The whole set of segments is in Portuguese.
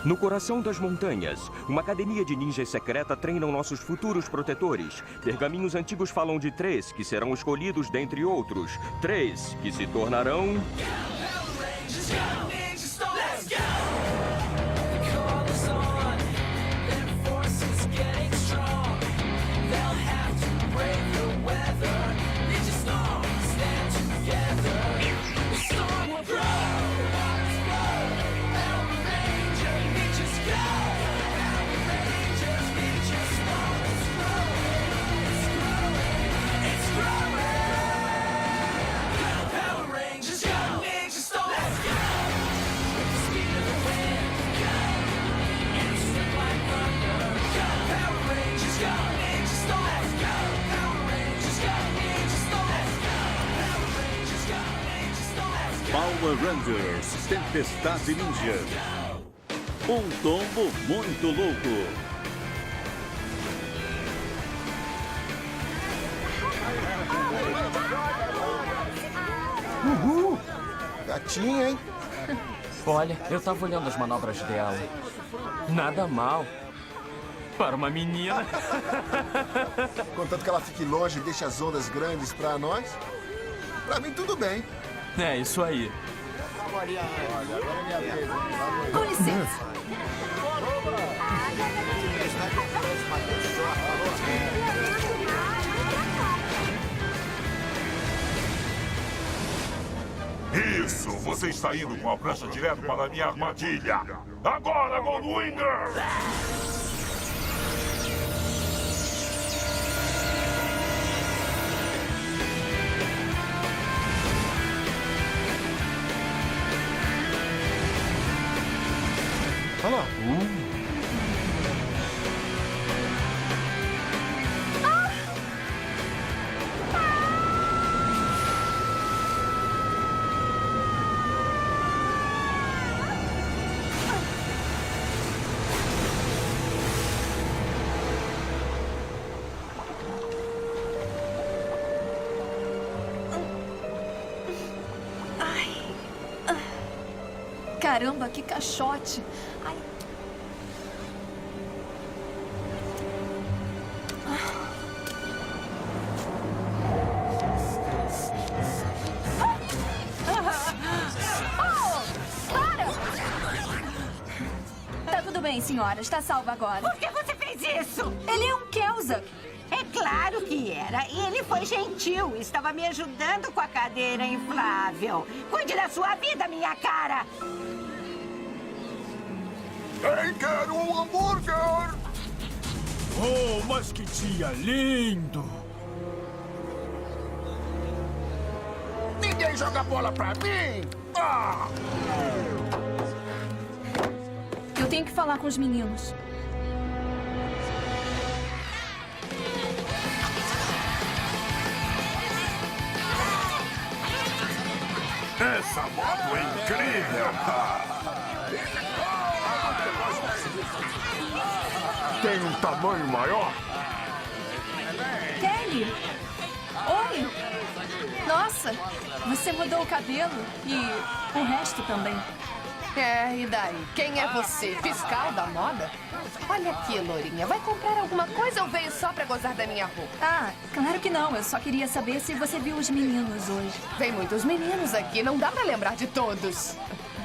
No coração das montanhas, uma academia de ninjas secreta treinam nossos futuros protetores. Pergaminhos antigos falam de 3 que serão escolhidos dentre outros. 3 que se tornarão... Power Rangers, Tempestade Ninja. Um tombo muito louco. Uhul! Gatinha, hein? Olha, eu tava olhando as manobras dela. Nada mal. Para uma menina. Contanto que ela fique longe e deixe as ondas grandes pra nós, pra mim tudo bem. É, isso aí. Olha, agora é minha vez. Com licença. Isso! Você está indo com a prancha direto para a minha armadilha! Agora, Goldwinger! Olha lá. Caramba, que caixote. Ai. Tá tudo bem, senhora. Está salva agora. Por que você fez isso? Ele é um Kelzak. É claro que era. E ele foi gentil. Estava me ajudando com a cadeira inflável. Cuide da sua vida, minha cara. Quem quer um hambúrguer? Oh, mas que dia lindo! Ninguém joga bola pra mim! Ah! Eu tenho que falar com os meninos. Essa moto é incrível! Tem um tamanho maior? Kelly! Oi! Nossa, você mudou o cabelo e o resto também. É, e daí? Quem é você? Fiscal da moda? Olha aqui, Lourinha. Vai comprar alguma coisa ou veio só pra gozar da minha roupa? Ah, claro que não. Eu só queria saber se você viu os meninos hoje. Tem muitos meninos aqui, não dá pra lembrar de todos.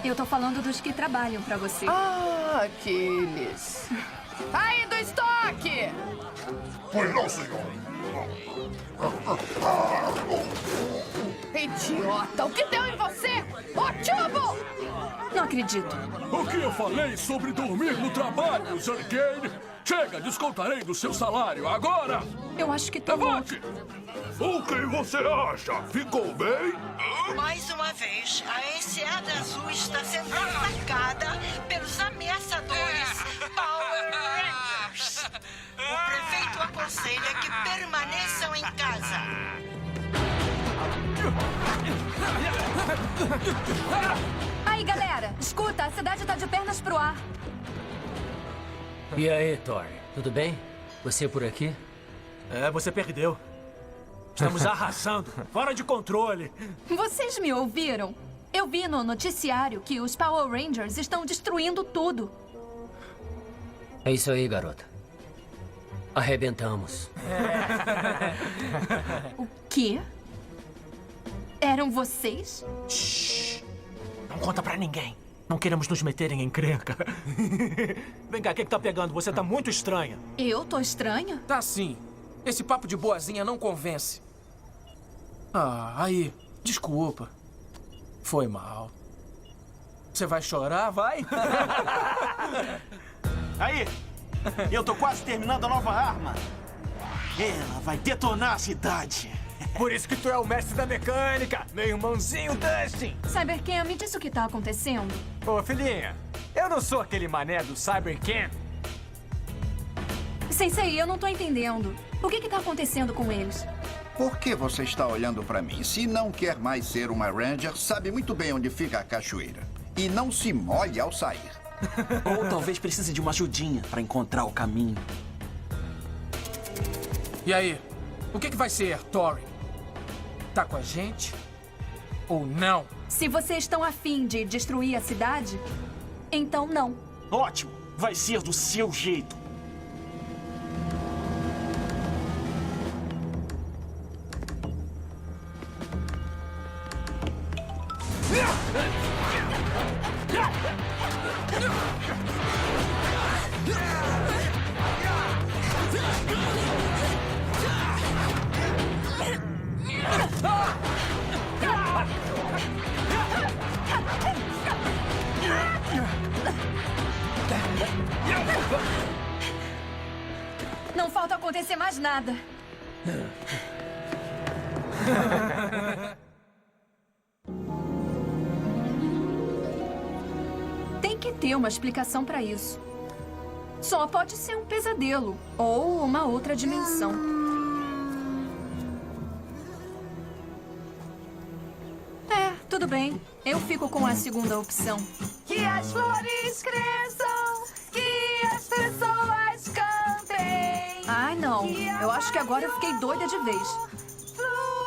Eu tô falando dos que trabalham pra você. Ah, aqueles. Aí, do estoque! Pois não, senhor. Idiota, o que deu em você? Ô, Tubo! Não acredito. O que eu falei sobre dormir no trabalho, Zarkane? Chega, descontarei do seu salário agora! Eu acho que tô... Levante! O que você acha? Ficou bem? Mais uma vez, a Enseada Azul está sendo atacada pelos ameaçadores Power Rangers. O prefeito aconselha que permaneçam em casa. Aí, galera, escuta, a cidade tá de pernas pro ar. E aí, Thor? Tudo bem? Você por aqui? É, você perdeu. Estamos arrasando, fora de controle. Vocês me ouviram? Eu vi no noticiário que os Power Rangers estão destruindo tudo. É isso aí, garota. Arrebentamos. O quê? Eram vocês? Shhh. Não conta pra ninguém. Não queremos nos meter em encrenca. Vem cá, o que tá pegando? Você tá muito estranha. Eu tô estranha? Tá sim. Esse papo de boazinha não convence. Aí, desculpa. Foi mal. Você vai chorar, vai? Aí, eu tô quase terminando a nova arma. Ela vai detonar a cidade. Por isso que tu é o mestre da mecânica, meu irmãozinho Dustin. Cybercam, me diz o que tá acontecendo. Ô, filhinha, eu não sou aquele mané do Cybercam. Sensei, eu não tô entendendo. O que tá acontecendo com eles? Por que você está olhando para mim? Se não quer mais ser uma Ranger, sabe muito bem onde fica a cachoeira. E não se molhe ao sair. Ou talvez precise de uma ajudinha para encontrar o caminho. E aí? O que vai ser, Tori? Tá com a gente? Ou não? Se vocês estão afim de destruir a cidade, então não. Ótimo! Vai ser do seu jeito. Não falta acontecer mais nada. Tem que ter uma explicação para isso. Só pode ser um pesadelo ou uma outra dimensão. Tudo bem. Eu fico com a segunda opção. Que as flores cresçam, que as pessoas cantem. Ai, não. Eu acho que agora eu fiquei doida de vez.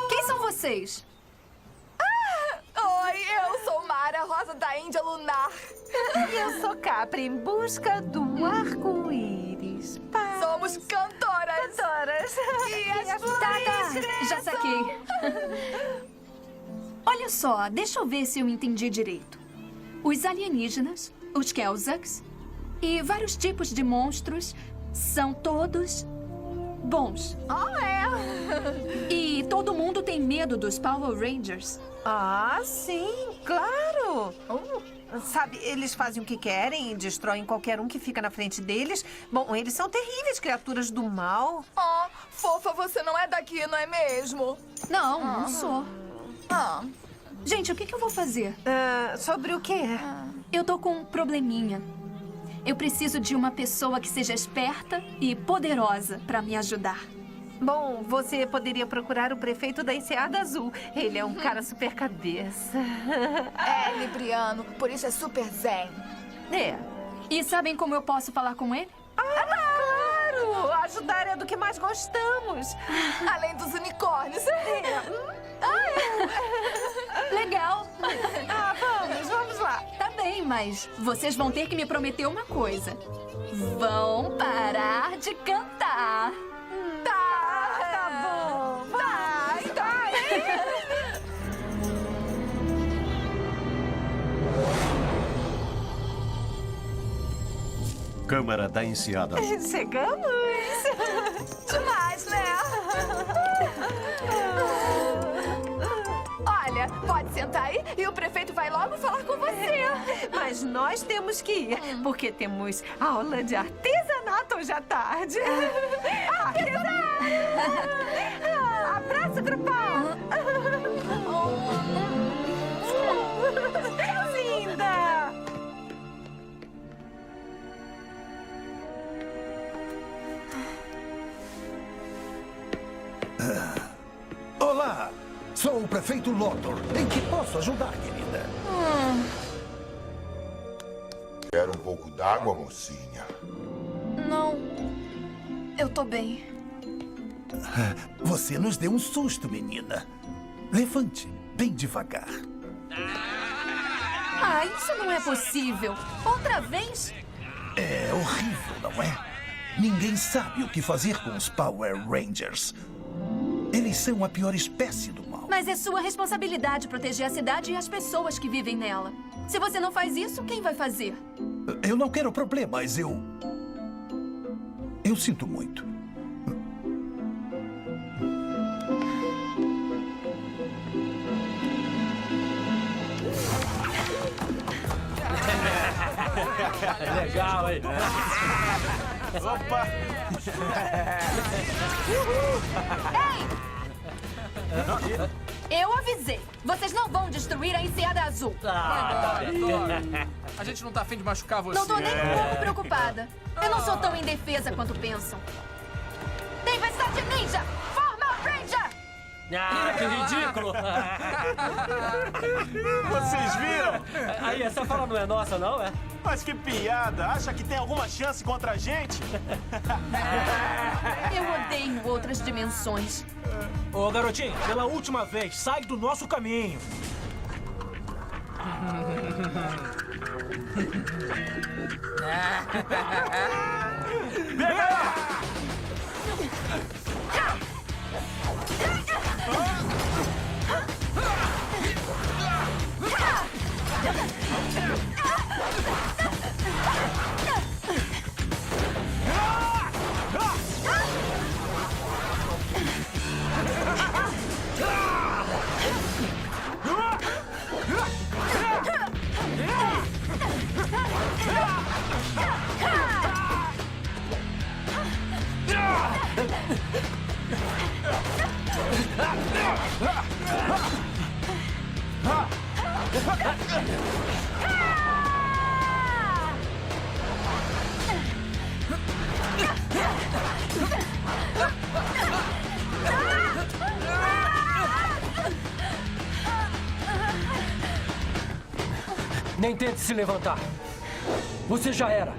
Quem são vocês? Oi, eu sou Mara, Rosa da Índia Lunar. E eu sou Capri, em busca do arco-íris. Somos cantoras. E as Tá, já saquei. Olha só, deixa eu ver se eu entendi direito. Os alienígenas, os Kelzaks e vários tipos de monstros são todos bons. E todo mundo tem medo dos Power Rangers. Ah, sim, claro. Sabe, eles fazem o que querem e destroem qualquer um que fica na frente deles. Bom, eles são terríveis, criaturas do mal. Fofa, você não é daqui, não é mesmo? Não sou. Gente, o que eu vou fazer? Sobre o quê? Eu tô com um probleminha. Eu preciso de uma pessoa que seja esperta e poderosa pra me ajudar. Bom, você poderia procurar o prefeito da Enseada Azul. Ele é um cara super cabeça. É, Libriano, por isso é super zen. E sabem como eu posso falar com ele? Claro! Ajudar é do que mais gostamos. Além dos unicórnios. Legal. Vamos lá. Tá bem, mas vocês vão ter que me prometer uma coisa. Vão parar de cantar. Tá bom. Vai. Câmara da Enseada Azul. Chegamos. Demais, né? Olha, pode sentar aí e o prefeito vai logo falar com você. Mas nós temos que ir, porque temos aula de artesanato hoje à tarde. Artesanato! Abraço, grupão! Linda! Olá! Sou o prefeito Lothor. Em que posso ajudar, querida? Quer um pouco d'água, mocinha? Não. Eu tô bem. Você nos deu um susto, menina. Levante, bem devagar. Isso não é possível. Outra vez? É horrível, não é? Ninguém sabe o que fazer com os Power Rangers. Eles são a pior espécie do mal. Mas é sua responsabilidade proteger a cidade e as pessoas que vivem nela. Se você não faz isso, quem vai fazer? Eu não quero problemas, eu sinto muito. Legal, hein? Opa! Ei! Eu avisei. Vocês não vão destruir a Enseada Azul. A gente não tá afim de machucar você. Não tô nem um pouco preocupada. Eu não sou tão indefesa quanto pensam. Tempestade Ninja! Forma Ranger! Ah, que ridículo! Vocês viram? Aí, essa fala não é nossa, não, é? Mas que piada! Acha que tem alguma chance contra a gente? Eu odeio outras dimensões. Ô, garotinho, pela última vez, sai do nosso caminho. Nem tente se levantar. Você já era.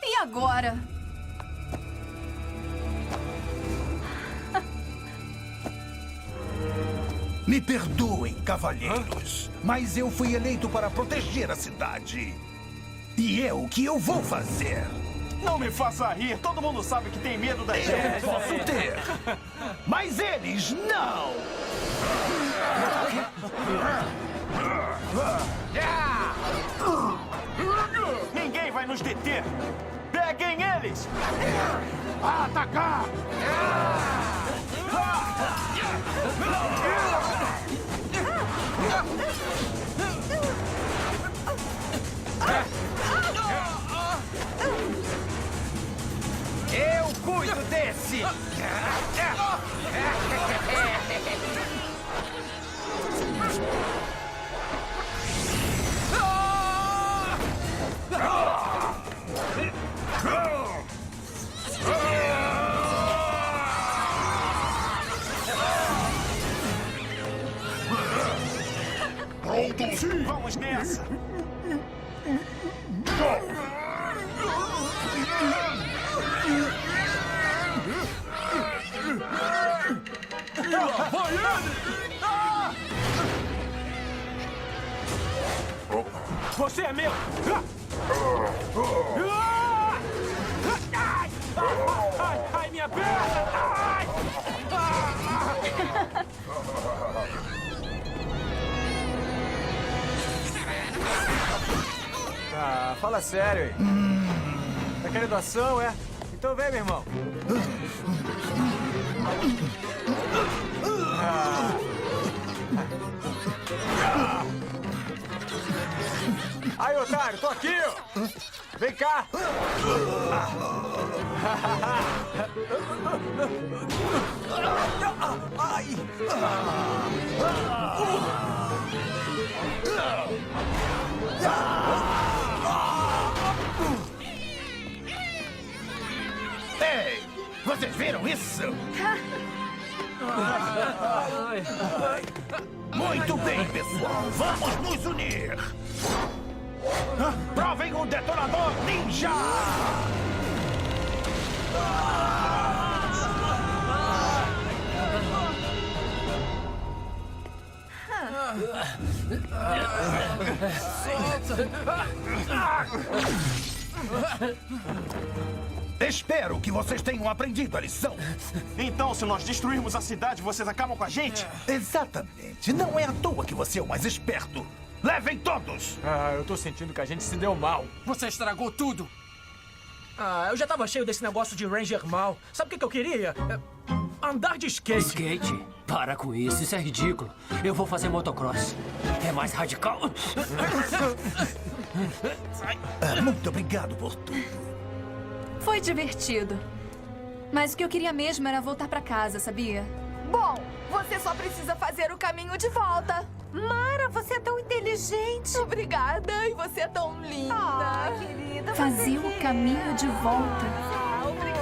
E agora? Me perdoem, cavalheiros, mas eu fui eleito para proteger a cidade. E é o que eu vou fazer. Não me faça rir. Todo mundo sabe que tem medo da gente. Eu posso ter, mas eles não. Ninguém vai nos deter. Peguem eles! Atacar! Eu cuido desse! Pronto? Sim! Vamos nessa! Vai ele! Você é meu! Ai, minha perna! Ai! Ah, fala sério aí. Tá querendo ação, é? Então vem, meu irmão. Aí, otário, tô aqui, ó. Vem cá. Ai. Ei, vocês viram isso? Muito bem, pessoal. Vamos nos unir. Provem o detonador ninja! Espero que vocês tenham aprendido a lição. Então, se nós destruirmos a cidade, vocês acabam com a gente? Exatamente. Não é à toa que você é o mais esperto. Levem todos! Eu tô sentindo que a gente se deu mal. Você estragou tudo. Eu já tava cheio desse negócio de Ranger mal. Sabe o que eu queria? Andar de skate. Skate? Para com isso, isso é ridículo. Eu vou fazer motocross. É mais radical. Muito obrigado por tudo. Foi divertido. Mas o que eu queria mesmo era voltar pra casa, sabia? Bom, você só precisa fazer o caminho de volta. Mara, você é tão inteligente. Obrigada, e você é tão linda. Querida, Fazer o caminho de volta. Obrigada.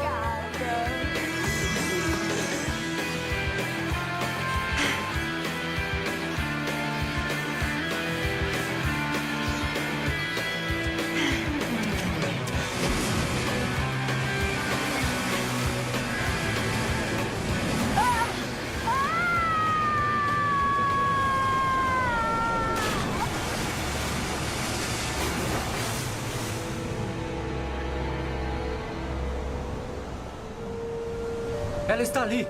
Ela está ali.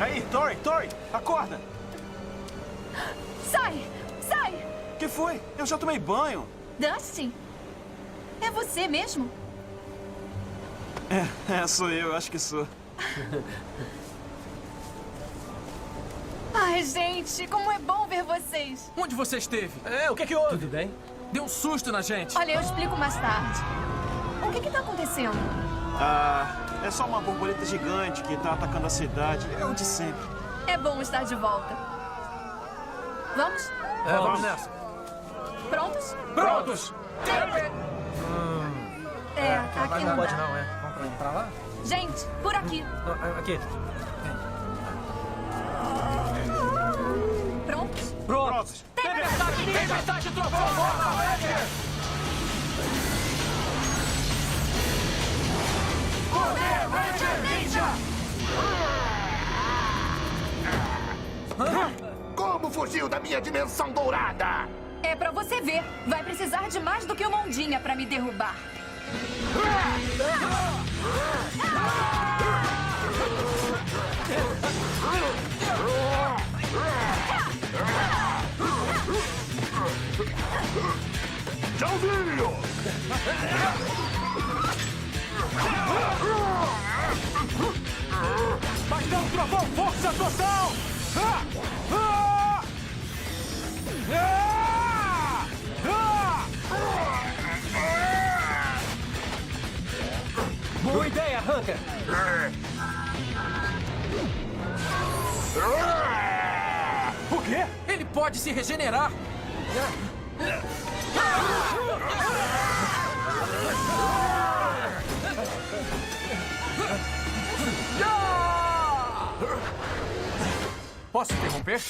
Aí, Tori, acorda. Sai! Sai! O que foi? Eu já tomei banho. Dustin? É você mesmo? Sou eu, acho que sou. Ai, gente, como é bom ver vocês. Onde você esteve? O que houve? Tudo bem? Deu um susto na gente. Olha, eu explico mais tarde. O que tá acontecendo? É só uma borboleta gigante que tá atacando a cidade. É o de sempre. É bom estar de volta. Vamos? Vamos nessa. Prontos? Prontos! Aqui não não pode dá. não, é. Vamos pra lá? Gente, por aqui. Aqui. Prontos? Prontos! Tempestade, trovão! Correr, Ranger Ninja! Como fugiu da minha dimensão dourada? É pra você ver. Vai precisar de mais do que uma ondinha pra me derrubar. Tchauzinho! Bastão, trovão, força total! Boa ideia, Hunter! O quê? Ele pode se regenerar! Posso interromper?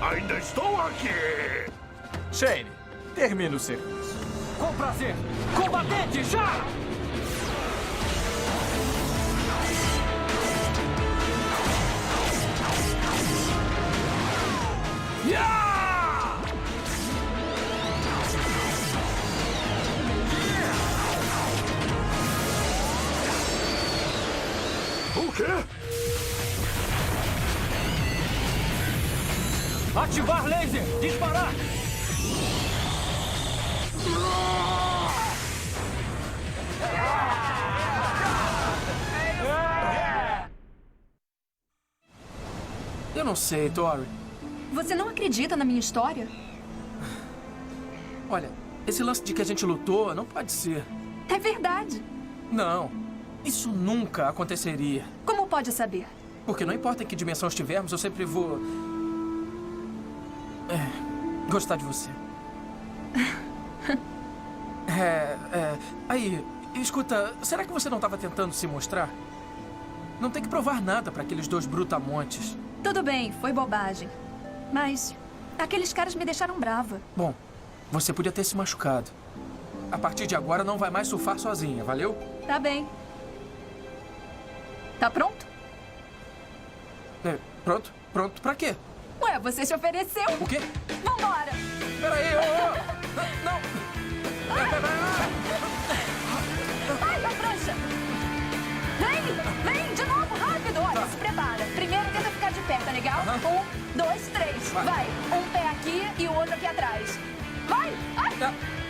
Ainda estou aqui! Shane, termina o serviço. Com prazer! Combatente, já! O quê? Ativar laser! Disparar! Eu não sei, Tori. Você não acredita na minha história? Olha, esse lance de que a gente lutou não pode ser. É verdade. Não, isso nunca aconteceria. Como pode saber? Porque não importa em que dimensão estivermos, eu sempre vou... gostar de você. Aí, Escuta, será que você não estava tentando se mostrar? Não tem que provar nada para aqueles 2 brutamontes. Tudo bem, foi bobagem. Mas aqueles caras me deixaram brava. Bom, você podia ter se machucado. A partir de agora não vai mais surfar sozinha, valeu? Tá bem. Tá pronto? Pronto? Pronto pra quê? Ué, você se ofereceu. O quê? Vambora. Peraí, Não! Ai, a prancha! Vem, de novo, rápido! Olha, se prepara. Primeiro tenta ficar de pé, tá legal? 1, 2, 3. Vai. Um pé aqui e o outro aqui atrás. Vai! Ai!